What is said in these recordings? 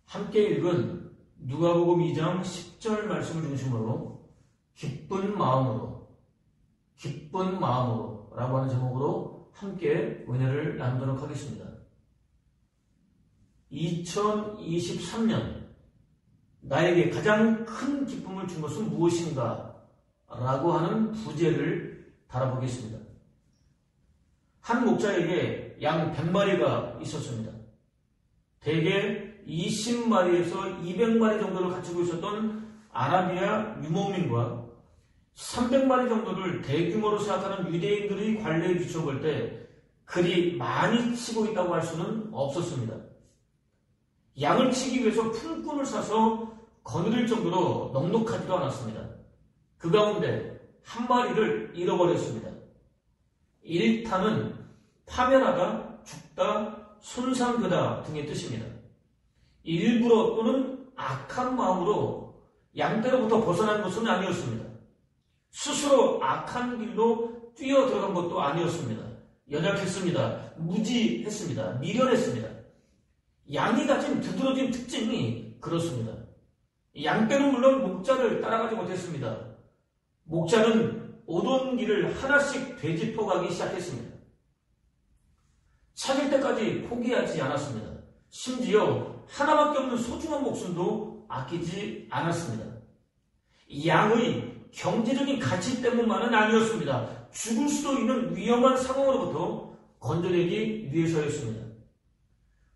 함께 읽은 누가복음 2장 10절 말씀을 중심으로 기쁜 마음으로 라고 하는 제목으로 함께 은혜를 나누도록 하겠습니다. 2023년 나에게 가장 큰 기쁨을 준 것은 무엇인가? 라고 하는 부제를 다뤄보겠습니다. 한 목자에게 양 100마리가 있었습니다. 대개 20마리에서 200마리 정도를 가지고 있었던 아라비아 유목민과 300마리 정도를 대규모로 생각하는 유대인들의 관례에 비춰볼 때 그리 많이 치고 있다고 할 수는 없었습니다. 양을 치기 위해서 품꾼을 사서 거느릴 정도로 넉넉하지도 않았습니다. 그 가운데 한 마리를 잃어버렸습니다. 잃다는 파멸하다, 죽다, 손상되다 등의 뜻입니다. 일부러 또는 악한 마음으로 양떼로부터 벗어난 것은 아니었습니다. 스스로 악한 길로 뛰어 들어간 것도 아니었습니다. 연약했습니다. 무지했습니다. 미련했습니다. 양이 가진 두드러진 특징이 그렇습니다. 양떼는 물론 목자를 따라가지 못했습니다. 목자는 오던 길을 하나씩 되짚어 가기 시작했습니다. 찾을 때까지 포기하지 않았습니다. 심지어 하나밖에 없는 소중한 목숨도 아끼지 않았습니다. 양의 경제적인 가치 때문만은 아니었습니다. 죽을 수도 있는 위험한 상황으로부터 건져내기 위해서였습니다.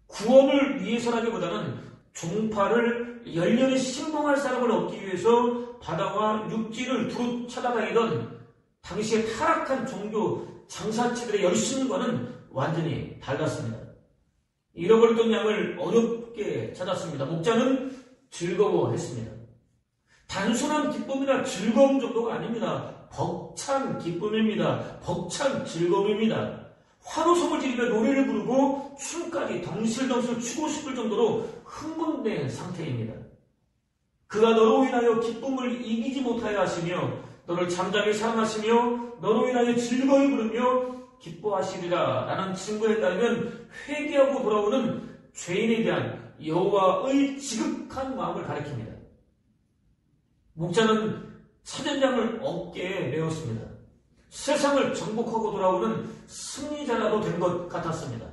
구원을 위해서라기보다는 종파를 열렬히 신봉할 사람을 얻기 위해서 바다와 육지를 두루 찾아다니던 당시의 타락한 종교 장사치들의 열심과는 완전히 달랐습니다. 잃어버렸던 양을 어렵게 찾았습니다. 목자는 즐거워했습니다. 단순한 기쁨이나 즐거움 정도가 아닙니다. 벅찬 기쁨입니다. 벅찬 즐거움입니다. 환호성을 지르며 노래를 부르고 춤까지 덩실덩실 추고 싶을 정도로 흥분된 상태입니다. 그가 너로 인하여 기쁨을 이기지 못하여 하시며 너를 잠잠히 사랑하시며 너로 인하여 즐거이 부르며 기뻐하시리라 라는 증거에 따르면 회개하고 돌아오는 죄인에 대한 여호와의 지극한 마음을 가리킵니다. 목자는 찾은 양을 어깨에 메었습니다. 세상을 정복하고 돌아오는 승리자라도 된 것 같았습니다.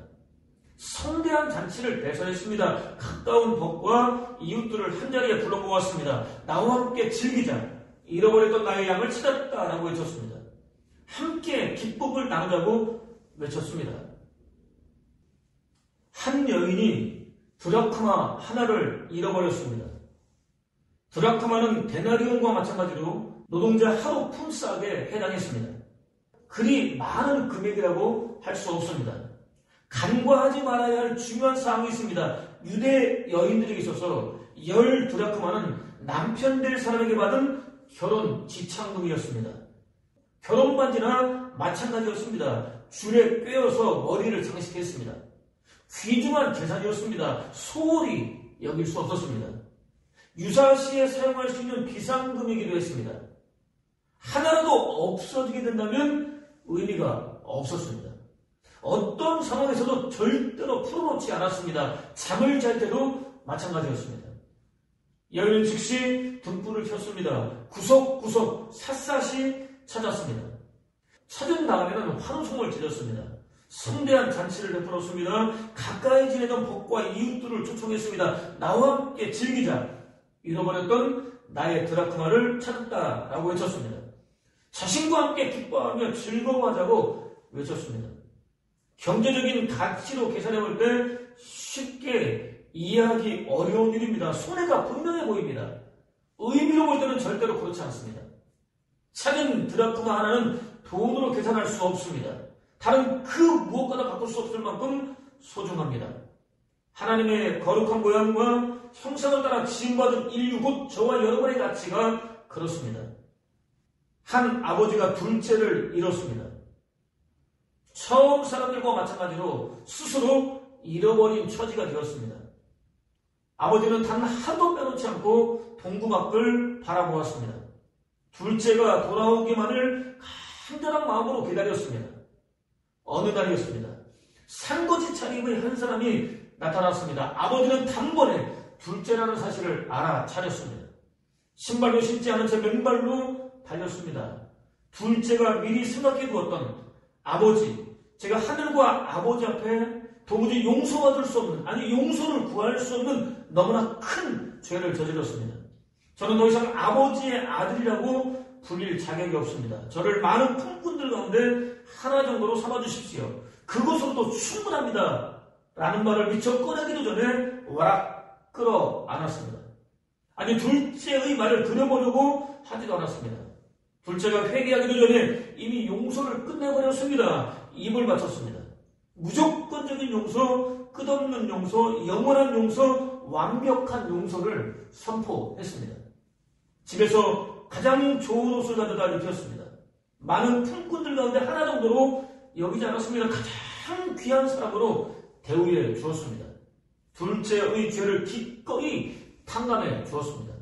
성대한 잔치를 배설했습니다. 가까운 벗과 이웃들을 한자리에 불러 모았습니다. 나와 함께 즐기자. 잃어버렸던 나의 양을 찾았다라고 외쳤습니다. 함께 기쁨을 나누자고 외쳤습니다. 한 여인이 드라크마 하나를 잃어버렸습니다. 드라크마는 데나리온과 마찬가지로 노동자 하루 품삯에 해당했습니다. 그리 많은 금액이라고 할 수 없습니다. 간과하지 말아야 할 중요한 사항이 있습니다. 유대 여인들에게 있어서 10드라크마는 남편 될 사람에게 받은 결혼 지참금이었습니다. 결혼 반지나 마찬가지였습니다. 줄에 꿰어서 머리를 장식했습니다. 귀중한 재산이었습니다. 소홀히 여길 수 없었습니다. 유사시에 사용할 수 있는 비상금이기도 했습니다. 하나라도 없어지게 된다면 의미가 없었습니다. 어떤 상황에서도 절대로 풀어놓지 않았습니다. 잠을 잘 때도 마찬가지였습니다. 여인은 즉시 등불을 켰습니다. 구석구석 샅샅이 찾았습니다. 찾은 다음에는 환호성을 지렸습니다. 성대한 잔치를 베풀었습니다. 가까이 지내던 벗과 이웃들을 초청했습니다. 나와 함께 즐기자. 잃어버렸던 나의 드라크마를 찾았다라고 외쳤습니다. 자신과 함께 기뻐하며 즐거워하자고 외쳤습니다. 경제적인 가치로 계산해볼 때 쉽게 이해하기 어려운 일입니다. 손해가 분명해 보입니다. 의미로 볼 때는 절대로 그렇지 않습니다. 찾은 드라크마 하나는 돈으로 계산할 수 없습니다. 다른 그 무엇과도 바꿀 수 없을 만큼 소중합니다. 하나님의 거룩한 모양과 형상을 따라 지음받은 인류 곧 저와 여러분의 가치가 그렇습니다. 한 아버지가 둘째를 잃었습니다. 처음 사람들과 마찬가지로 스스로 잃어버린 처지가 되었습니다. 아버지는 단 하도 빼놓지 않고 동구 밖을 바라보았습니다. 둘째가 돌아오기만을 간절한 마음으로 기다렸습니다. 어느 날이었습니다. 산거지 차림의 한 사람이 나타났습니다. 아버지는 단번에 둘째라는 사실을 알아차렸습니다. 신발도 신지 않은 채 맨발로 달렸습니다. 둘째가 미리 생각해 두었던 아버지, 제가 하늘과 아버지 앞에 도무지 용서받을 수 없는, 아니 용서를 구할 수 없는 너무나 큰 죄를 저질렀습니다. 저는 더 이상 아버지의 아들이라고 불릴 자격이 없습니다. 저를 많은 품꾼들 가운데 하나 정도로 삼아주십시오. 그것으로도 충분합니다. 라는 말을 미처 꺼내기도 전에 와락 끌어안았습니다. 아니 둘째의 말을 들여보려고 하지도 않았습니다. 둘째가 회개하기도 전에 이미 용서를 끝내버렸습니다. 입을 바쳤습니다. 무조건적인 용서, 끝없는 용서, 영원한 용서, 완벽한 용서를 선포했습니다. 집에서 가장 좋은 옷을 가져다 입혔습니다. 많은 품꾼들 가운데 하나 정도로 여기지 않았습니다. 가장 귀한 사람으로 대우해 주었습니다. 둘째의 죄를 기꺼이 탕감해 주었습니다.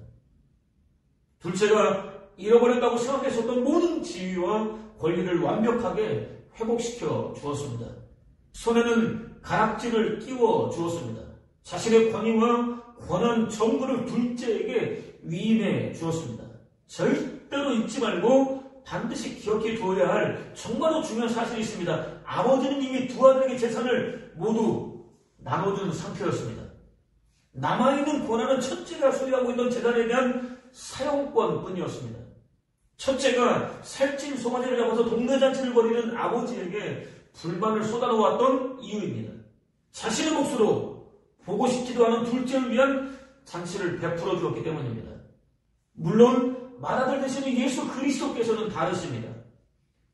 둘째가 잃어버렸다고 생각했었던 모든 지위와 권리를 완벽하게 회복시켜 주었습니다. 손에는 가락지를 끼워 주었습니다. 자신의 권위와 권한 정보를 둘째에게 위임해 주었습니다. 절대로 잊지 말고 반드시 기억해 두어야 할 정말로 중요한 사실이 있습니다. 아버지는 이미 두 아들에게 재산을 모두 나눠준 상태였습니다. 남아있는 권한은 첫째가 소유하고 있던 재산에 대한 사용권뿐이었습니다. 첫째가 살찐 송아지를 잡아서 동네 잔치를 벌이는 아버지에게 불만을 쏟아놓았던 이유입니다. 자신의 몫으로 보고 싶지도 않은 둘째를 위한 잔치를 베풀어 주었기 때문입니다. 물론 맏아들 되시는 예수 그리스도께서는 다르십니다.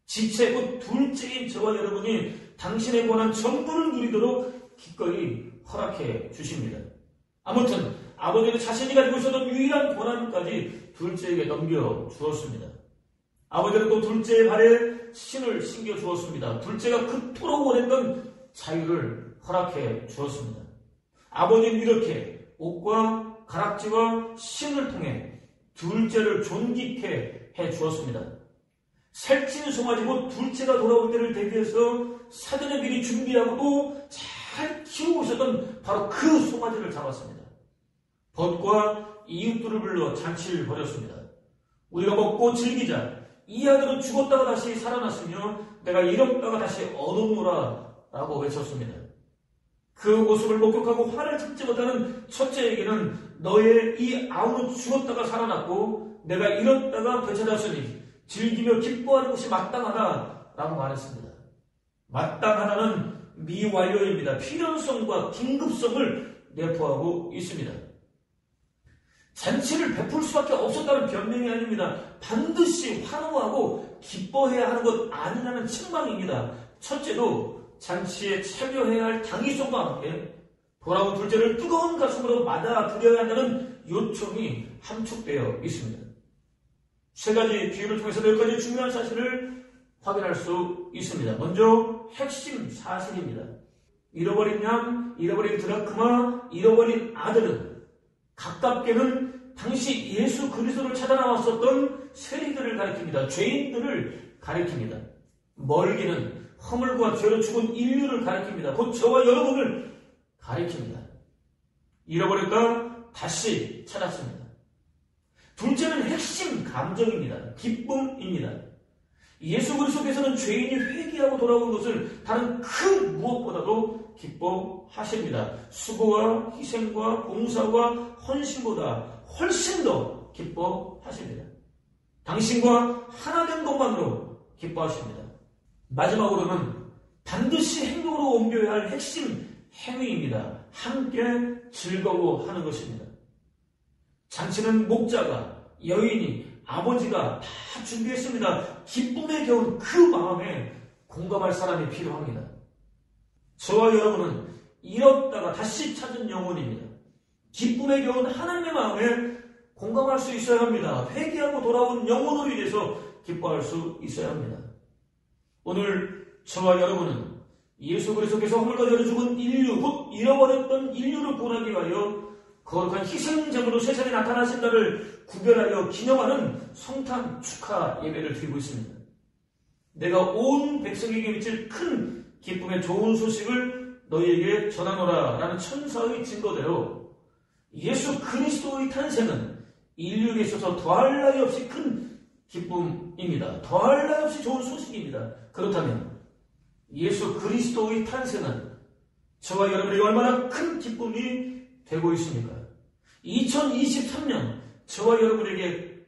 지체 곧 둘째인 저와 여러분이 당신의 권한 전부를 누리도록 기꺼이 허락해 주십니다. 아무튼 아버지는 자신이 가지고 있었던 유일한 권한까지 둘째에게 넘겨 주었습니다. 아버지는 또 둘째의 발에 신을 신겨 주었습니다. 둘째가 그토록 원했던 자유를 허락해 주었습니다. 아버지는 이렇게 옷과 가락지와 신을 통해 둘째를 존귀케 해 주었습니다. 살찐 송아지 곧 둘째가 돌아올 때를 대비해서 사전에 미리 준비하고 또 잘 키우고 있었던 바로 그 송아지를 잡았습니다. 벗과 이웃들을 불러 잔치를 벌였습니다. 우리가 먹고 즐기자. 이 아들은 죽었다가 다시 살아났으며 내가 잃었다가 다시 얻었노라 라고 외쳤습니다. 그 모습을 목격하고 화를 참지 못하는 첫째에게는 너의 이 아우는 죽었다가 살아났고 내가 잃었다가 되찾았으니 즐기며 기뻐하는 것이 마땅하다 라고 말했습니다. 마땅하다는 미완료입니다. 필연성과 긴급성을 내포하고 있습니다. 잔치를 베풀 수밖에 없었다는 변명이 아닙니다. 반드시 환호하고 기뻐해야 하는 것 아니라는 책망입니다. 첫째도 잔치에 참여해야 할 당위성과 함께 돌아온 둘째를 뜨거운 가슴으로 맞아들여야 한다는 요청이 함축되어 있습니다. 세 가지 비유를 통해서 몇 가지 중요한 사실을 확인할 수 있습니다. 먼저 핵심 사실입니다. 잃어버린 양, 잃어버린 드라크마, 잃어버린 아들은 가깝게는 당시 예수 그리스도를 찾아 나왔었던 세리들을 가리킵니다. 죄인들을 가리킵니다. 멀기는 허물과 죄로 죽은 인류를 가리킵니다. 곧 저와 여러분을 가리킵니다. 잃어버렸다 다시 찾았습니다. 둘째는 핵심 감정입니다. 기쁨입니다. 예수 그리스도께서는 죄인이 회개하고 돌아온 것을 다른 그 무엇보다도 기뻐하십니다. 수고와 희생과 봉사와 헌신보다 훨씬 더 기뻐하십니다. 당신과 하나 된 것만으로 기뻐하십니다. 마지막으로는 반드시 행동으로 옮겨야 할 핵심 행위입니다. 함께 즐거워하는 것입니다. 잔치는 목자가, 여인이, 아버지가 다 준비했습니다. 기쁨에 겨운 그 마음에 공감할 사람이 필요합니다. 저와 여러분은 잃었다가 다시 찾은 영혼입니다. 기쁨에 겨운 하나님의 마음에 공감할 수 있어야 합니다. 회개하고 돌아온 영혼으로 인해서 기뻐할 수 있어야 합니다. 오늘 저와 여러분은 예수 그리스도께서 허물과 죄로 죽은 인류, 곧 잃어버렸던 인류를 구원하기 위하여 거룩한 희생제물로 세상에 나타나신 날을 구별하여 기념하는 성탄 축하 예배를 드리고 있습니다. 내가 온 백성에게 미칠 큰 기쁨의 좋은 소식을 너희에게 전하노라 라는 천사의 증거대로 예수 그리스도의 탄생은 인류에게 있어서 더할 나위 없이 큰 기쁨입니다. 더할 나위 없이 좋은 소식입니다. 그렇다면 예수 그리스도의 탄생은 저와 여러분에게 얼마나 큰 기쁨이 되고 있습니까? 2023년 저와 여러분에게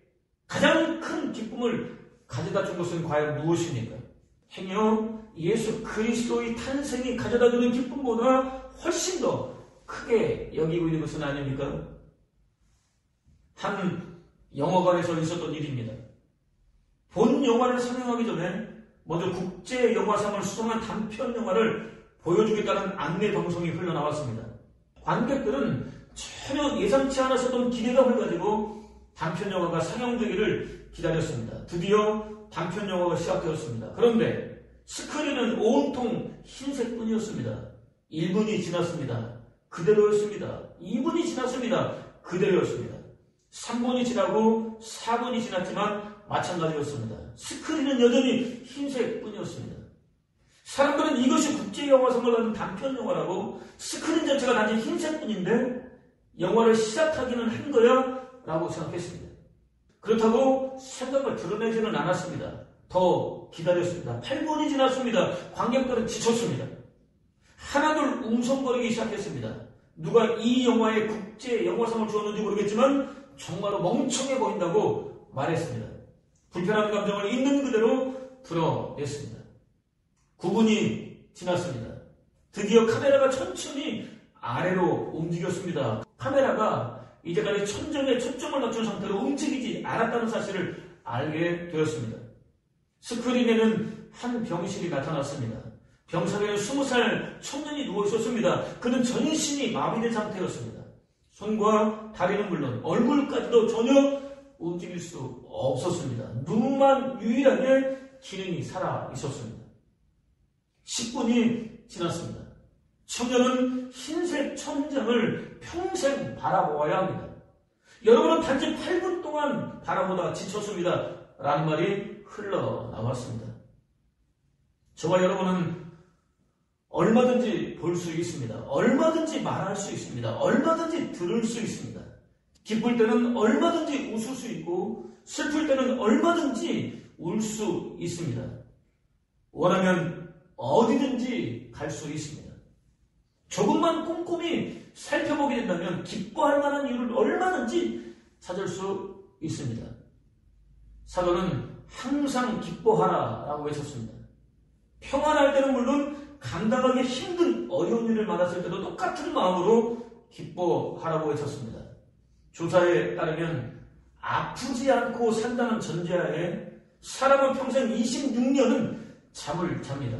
가장 큰 기쁨을 가져다 준 것은 과연 무엇입니까? 행여 예수 그리스도의 탄생이 가져다 주는 기쁨보다 훨씬 더 크게 여기고 있는 것은 아닙니까? 한 영화관에서 있었던 일입니다. 본 영화를 상영하기 전에 먼저 국제영화상을 수상한 단편 영화를 보여주겠다는 안내 방송이 흘러나왔습니다. 관객들은 전혀 예상치 않았었던 기대감을 가지고 단편 영화가 상영되기를 기다렸습니다. 드디어 단편 영화가 시작되었습니다. 그런데 스크린은 온통 흰색뿐이었습니다. 1분이 지났습니다. 그대로였습니다. 2분이 지났습니다. 그대로였습니다. 3분이 지나고 4분이 지났지만 마찬가지였습니다. 스크린은 여전히 흰색뿐이었습니다. 사람들은 이것이 국제영화상을 받은 단편 영화라고 스크린 전체가 단지 흰색뿐인데 영화를 시작하기는 한 거야 라고 생각했습니다. 그렇다고 생각을 드러내지는 않았습니다. 더 기다렸습니다. 8분이 지났습니다. 관객들은 지쳤습니다. 하나둘 웅성거리기 시작했습니다. 누가 이 영화에 국제영화상을 주었는지 모르겠지만 정말로 멍청해 보인다고 말했습니다. 불편한 감정을 있는 그대로 드러냈습니다. 9분이 지났습니다. 드디어 카메라가 천천히 아래로 움직였습니다. 카메라가 이제까지 천정에 초점을 맞춘 상태로 움직이지 않았다는 사실을 알게 되었습니다. 스크린에는 한 병실이 나타났습니다. 병상에는 20살 청년이 누워 있었습니다. 그는 전신이 마비된 상태였습니다. 손과 다리는 물론 얼굴까지도 전혀 움직일 수 없었습니다. 눈만 유일하게 기능이 살아 있었습니다. 10분이 지났습니다. 청년은 흰색 천장을 평생 바라보아야 합니다. 여러분은 단지 8분 동안 바라보다 지쳤습니다. 라는 말이 흘러나왔습니다. 저와 여러분은 얼마든지 볼 수 있습니다. 얼마든지 말할 수 있습니다. 얼마든지 들을 수 있습니다. 기쁠 때는 얼마든지 웃을 수 있고 슬플 때는 얼마든지 울 수 있습니다. 원하면 어디든지 갈 수 있습니다. 조금만 꼼꼼히 살펴보게 된다면 기뻐할 만한 이유를 얼마든지 찾을 수 있습니다. 사도는 항상 기뻐하라 라고 외쳤습니다. 평안할 때는 물론 감당하기 힘든 어려운 일을 만났을 때도 똑같은 마음으로 기뻐하라고 외쳤습니다. 조사에 따르면 아프지 않고 산다는 전제하에 사람은 평생 26년은 잠을 잡니다.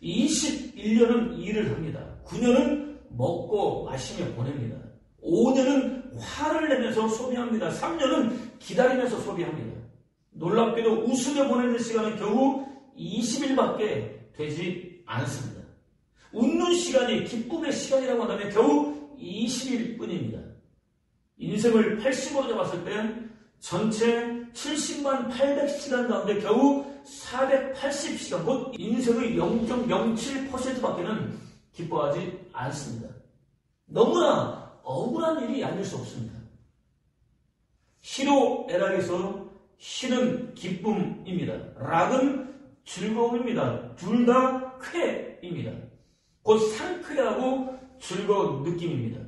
21년은 일을 합니다. 9년은 먹고 마시며 보냅니다. 5년은 화를 내면서 소비합니다. 3년은 기다리면서 소비합니다. 놀랍게도 웃으며 보내는 시간은 겨우 20일밖에 되지 않습니다. 웃는 시간이 기쁨의 시간이라고 한다면 겨우 20일 뿐입니다. 인생을 80으로 잡았을 때 전체 70만 800시간 가운데 겨우 480시간, 곧 인생의 0.07%밖에는 기뻐하지 않습니다. 너무나 억울한 일이 아닐 수 없습니다. 희로애락에서 희는 기쁨입니다. 락은 즐거움입니다. 둘 다 쾌입니다. 곧 상쾌하고 즐거운 느낌입니다.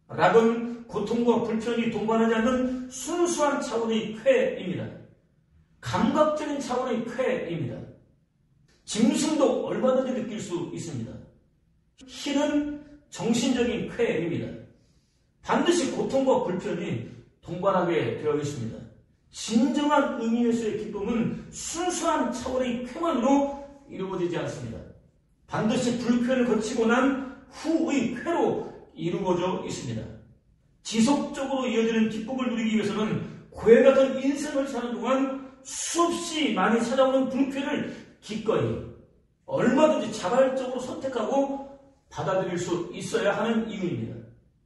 락은 고통과 불편이 동반하지 않는 순수한 차원의 쾌입니다. 감각적인 차원의 쾌입니다. 짐승도 얼마든지 느낄 수 있습니다. 희는 정신적인 쾌입니다. 반드시 고통과 불편이 동반하게 되어 있습니다. 진정한 의미에서의 기쁨은 순수한 차원의 쾌만으로 이루어지지 않습니다. 반드시 불쾌를 거치고 난 후의 쾌로 이루어져 있습니다. 지속적으로 이어지는 기쁨을 누리기 위해서는 고해 같은 인생을 사는 동안 수없이 많이 찾아오는 불쾌를 기꺼이 얼마든지 자발적으로 선택하고 받아들일 수 있어야 하는 이유입니다.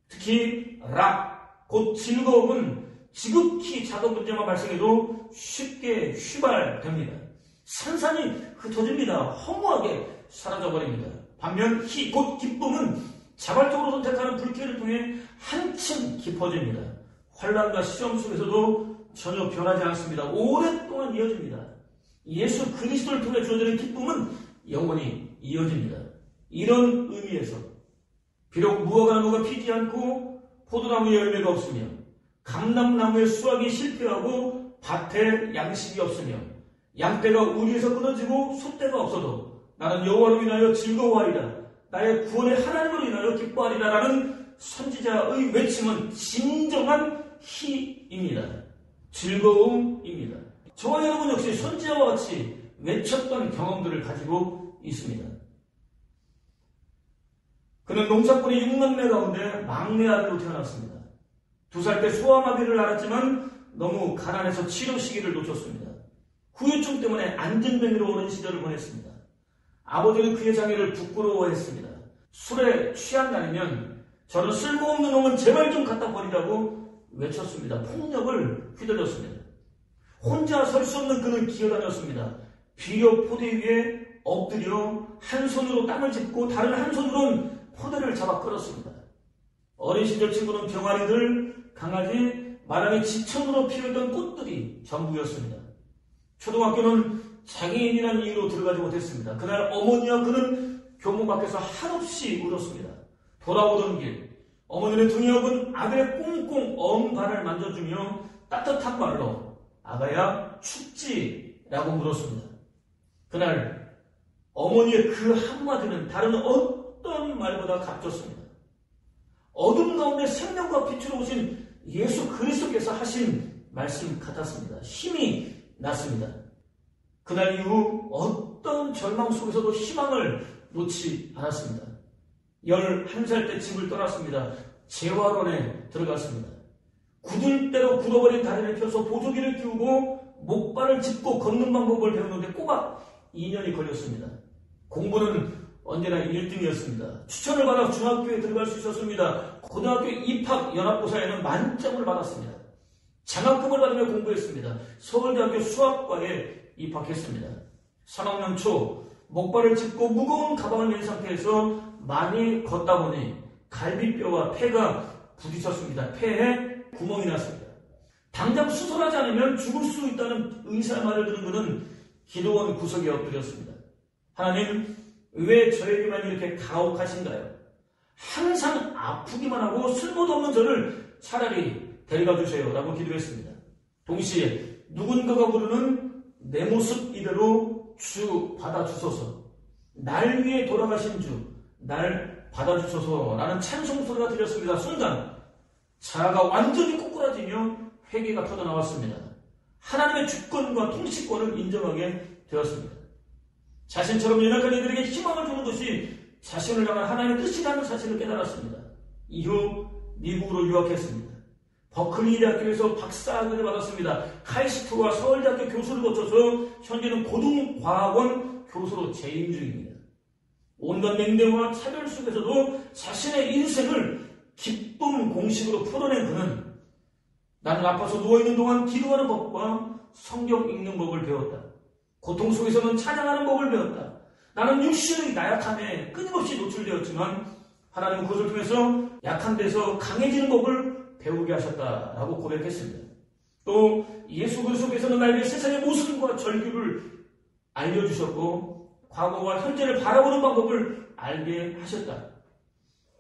특히 락, 곧 즐거움은 지극히 작은 문제만 발생해도 쉽게 휘발됩니다. 산산이 흩어집니다. 허무하게 사라져버립니다. 반면 희, 곧 기쁨은 자발적으로 선택하는 불길을 통해 한층 깊어집니다. 환난과 시험 속에서도 전혀 변하지 않습니다. 오랫동안 이어집니다. 예수 그리스도를 통해 주어지는 기쁨은 영원히 이어집니다. 이런 의미에서 비록 무화과 나무가 피지 않고 포도나무에 열매가 없으며 감람나무의 수확이 실패하고 밭에 양식이 없으며 양떼가 우리에서 끊어지고 소떼가 없어도 나는 여호와로 인하여 즐거워하리라. 나의 구원의 하나님으로 인하여 기뻐하리라 라는 선지자의 외침은 진정한 희입니다. 즐거움입니다. 저와 여러분 역시 선지자와 같이 외쳤던 경험들을 가지고 있습니다. 그는 농사꾼의 6남매 가운데 막내 아들로 태어났습니다. 2살 때 소아마비를 앓았지만 너무 가난해서 치료 시기를 놓쳤습니다. 후유증 때문에 안전뱅이로 오는 시절을 보냈습니다. 아버지는 그의 장애를 부끄러워했습니다. 술에 취한 날이면 저는 쓸모없는 놈은 제발 좀 갖다 버리라고 외쳤습니다. 폭력을 휘둘렀습니다. 혼자 설 수 없는 그는 기어다녔습니다. 비료 포대 위에 엎드려 한 손으로 땅을 짚고 다른 한 손으로는 포대를 잡아 끌었습니다. 어린 시절 친구는 병아리들, 강아지, 마당에 지천으로 피어있던 꽃들이 전부였습니다. 초등학교는 장애인이라는 이유로 들어가지 못했습니다. 그날 어머니와 그는 교문 밖에서 한없이 울었습니다. 돌아오던 길, 어머니는 등이 업은 아들의 꽁꽁 언 발을 만져주며 따뜻한 말로 아가야 춥지라고 물었습니다. 그날 어머니의 그 한마디는 다른 어떤 말보다 값졌습니다. 어둠 가운데 생명과 빛으로 오신 예수 그리스도께서 하신 말씀 같았습니다. 힘이 났습니다. 그날 이후 어떤 절망 속에서도 희망을 놓지 않았습니다. 11살 때 집을 떠났습니다. 재활원에 들어갔습니다. 굳을 대로 굳어버린 다리를 펴서 보조기를 끼우고 목발을 짚고 걷는 방법을 배우는데 꼬박 2년이 걸렸습니다. 공부는 언제나 1등이었습니다. 추천을 받아 중학교에 들어갈 수 있었습니다. 고등학교 입학 연합고사에는 만점을 받았습니다. 장학금을 받으며 공부했습니다. 서울대학교 수학과에 입학했습니다. 3학년 초 목발을 짚고 무거운 가방을 맨 상태에서 많이 걷다 보니 갈비뼈와 폐가 부딪혔습니다. 폐에 구멍이 났습니다. 당장 수술하지 않으면 죽을 수 있다는 의사의 말을 들은 그는 기도원 구석에 엎드렸습니다. 하나님, 왜 저에게만 이렇게 가혹하신가요? 항상 아프기만 하고 쓸모도 없는 저를 차라리 데려가 주세요 라고 기도했습니다. 동시에 누군가가 부르는 내 모습 이대로 주 받아주소서, 날 위해 돌아가신 주 날 받아주소서 라는 찬송 소리가 들렸습니다. 순간 자아가 완전히 꼬꾸라지며 회개가 터져나왔습니다. 하나님의 주권과 통치권을 인정하게 되었습니다. 자신처럼 연약한 이들에게 희망을 주는 것이 자신을 향한 하나님의 뜻이라는 사실을 깨달았습니다. 이후 미국으로 유학했습니다. 버클리 대학교에서 박사학위를 받았습니다. 카이스트와 서울대학교 교수를 거쳐서 현재는 고등과학원 교수로 재임 중입니다. 온갖 냉대와 차별 속에서도 자신의 인생을 기쁨 공식으로 풀어낸 그는 나는 아파서 누워있는 동안 기도하는 법과 성경 읽는 법을 배웠다. 고통 속에서는 찬양하는 법을 배웠다. 나는 육신의 나약함에 끊임없이 노출되었지만 하나님은 그것을 통해서 약한 데서 강해지는 법을 배우게 하셨다라고 고백했습니다. 또 예수 그리스도께서는 나에게 세상의 모습과 절규를 알려주셨고 과거와 현재를 바라보는 방법을 알게 하셨다.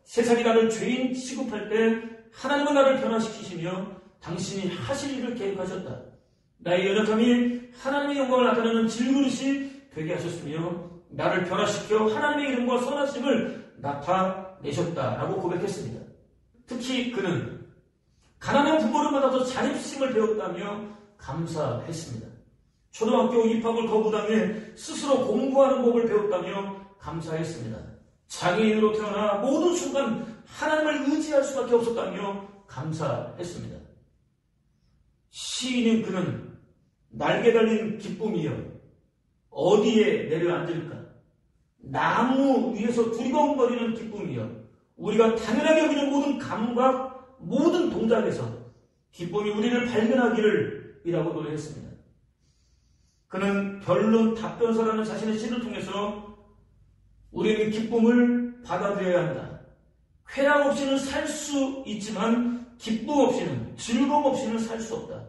세상이 나를 죄인 취급할 때 하나님은 나를 변화시키시며 당신이 하실 일을 계획하셨다. 나의 연약함이 하나님의 영광을 나타내는 질그릇이 되게 하셨으며 나를 변화시켜 하나님의 이름과 선하심을 나타내셨다라고 고백했습니다. 특히 그는 가난한 부모를 받아서 자립심을 배웠다며 감사했습니다. 초등학교 입학을 거부당해 스스로 공부하는 법을 배웠다며 감사했습니다. 장애인으로 태어나 모든 순간 하나님을 의지할 수밖에 없었다며 감사했습니다. 시인인 그는 날개 달린 기쁨이여 어디에 내려앉을까? 나무 위에서 두리번거리는 기쁨이여 우리가 당연하게 여기는 모든 감각, 모든 동작에서 기쁨이 우리를 발견하기를 이라고 노래했습니다. 그는 결론 답변서라는 자신의 시를 통해서 우리는 기쁨을 받아들여야 한다. 쾌락 없이는 살 수 있지만 기쁨 없이는, 즐거움 없이는 살 수 없다.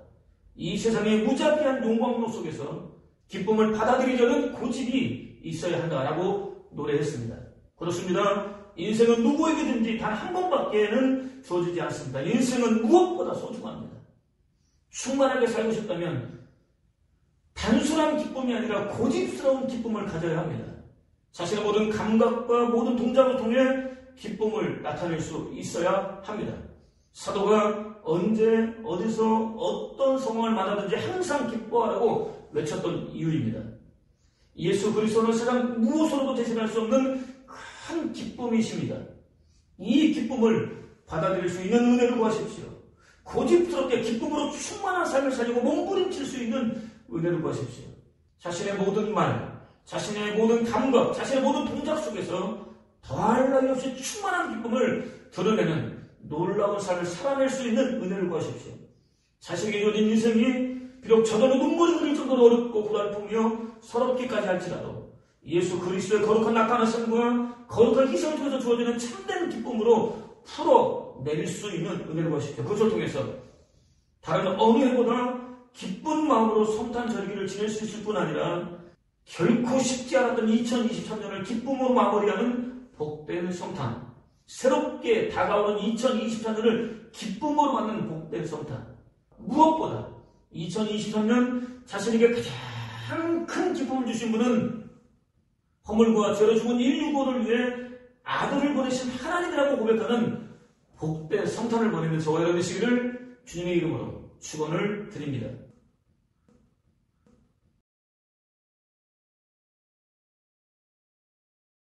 이 세상의 무자비한 용광로 속에서 기쁨을 받아들이려는 고집이 있어야 한다라고 노래했습니다. 그렇습니다. 인생은 누구에게든지 단 한 번밖에는 주어지지 않습니다. 인생은 무엇보다 소중합니다. 충만하게 살고 싶다면 단순한 기쁨이 아니라 고집스러운 기쁨을 가져야 합니다. 자신의 모든 감각과 모든 동작을 통해 기쁨을 나타낼 수 있어야 합니다. 사도가 언제 어디서 어떤 상황을 만나든지 항상 기뻐하라고 외쳤던 이유입니다. 예수 그리스도는 세상 무엇으로도 대신할 수 없는 큰 기쁨이십니다. 이 기쁨을 받아들일 수 있는 은혜를 구하십시오. 고집스럽게 기쁨으로 충만한 삶을 살리고 몸부림칠 수 있는 은혜를 구하십시오. 자신의 모든 말, 자신의 모든 감각, 자신의 모든 동작 속에서 더할 나위 없이 충만한 기쁨을 드러내는 놀라운 삶을 살아낼 수 있는 은혜를 구하십시오. 자식에게 주어진 인생이 비록 저절로 눈물이 흐를 정도로 어렵고 고달프며 서럽기까지 할지라도 예수 그리스도의 거룩한 나타난 삶과 거룩한 희생을 통해서 주어지는 참된 기쁨으로 풀어낼 수 있는 은혜를 구하십시오. 그것을 통해서 다른 어느 해보다 기쁜 마음으로 성탄 절기를 지낼 수 있을 뿐 아니라 결코 쉽지 않았던 2023년을 기쁨으로 마무리하는 복된 성탄, 새롭게 다가오는 2024년을 기쁨으로 맞는 복된 성탄, 무엇보다 2023년 자신에게 가장 큰 기쁨을 주신 분은 허물과 죄로 죽은 인류 구원을 위해 아들을 보내신 하나님이라고 고백하는 복된 성탄을 보내는 저와 여러분 되시기를 주님의 이름으로 축원을 드립니다.